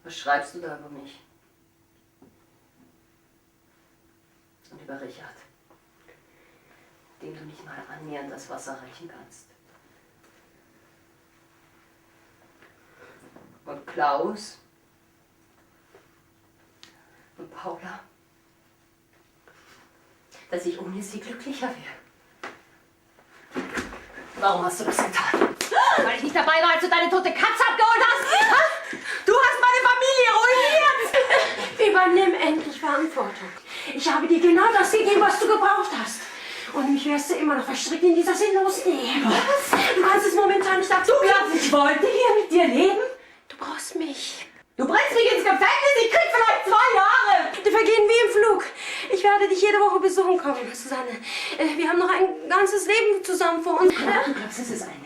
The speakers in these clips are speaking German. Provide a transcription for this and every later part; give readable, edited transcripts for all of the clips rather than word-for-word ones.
Was schreibst du da über mich? Und über Richard, dem du nicht mal annähernd das Wasser reichen kannst. Und Klaus. Und Paula. Dass ich ohne sie glücklicher wäre. Warum hast du das getan? Weil ich nicht dabei war, als du deine tote Katze abgeholt hast? Du hast meine Familie ruiniert! Übernimm endlich Verantwortung. Ich habe dir genau das gegeben, was du gebraucht hast. Und mich wirst du immer noch verstrickt in dieser sinnlosen Ehe. Was? Du kannst es momentan nicht akzeptieren. Du glaubst, ich wollte hier mit dir leben? Du brauchst mich. Du bringst mich ins Gefängnis, ich krieg vielleicht 2 Jahre! Die vergehen wie im Flug. Ich werde dich jede Woche besuchen kommen, Susanne. Wir haben noch ein ganzes Leben zusammen vor uns. Du glaubst, es ist eine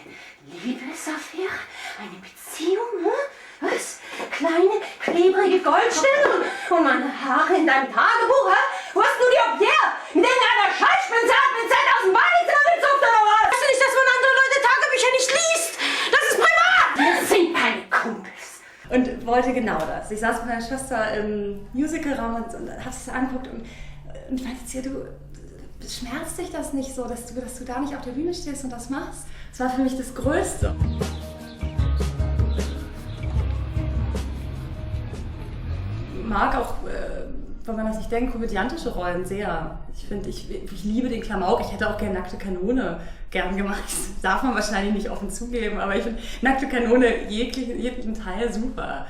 Liebesaffäre? Eine Beziehung? Hm? Was? Kleine, klebrige Goldstücke und meine Haare in deinem Tagebuch? Hä? Wo hast du die Objekte? Mit irgendeiner Scheißspinze hat mit 10.000 Beinen zusammengezuckt oder was? Weißt du nicht, dass man andere Leute Tagebücher nicht liest? Das ist privat! Wir sind keine Kumpels. Und wollte genau das. Ich saß mit meiner Schwester im Musicalraum und hab es angeguckt und meinte zu ihr, du, schmerzt dich das nicht so, dass du da nicht auf der Bühne stehst und das machst? Das war für mich das Größte. Ich mag auch, wenn man das nicht denkt, komödiantische Rollen sehr. Ich liebe den Klamauk. Ich hätte auch gerne Nackte Kanone gern gemacht. Das darf man wahrscheinlich nicht offen zugeben, aber ich finde Nackte Kanone jeglichen Teil super.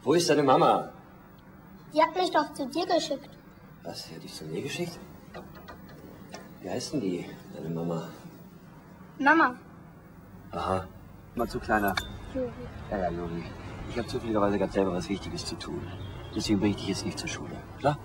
Wo ist deine Mama? Die hat mich doch zu dir geschickt. Was, die hat dich zu mir geschickt? Wie heißt denn die, deine Mama? Mama. Aha. Mal zu kleiner. Juri. Ja, Juri. Ich habe zufälligerweise gerade selber was Wichtiges zu tun. Deswegen bringe ich dich jetzt nicht zur Schule. Klar?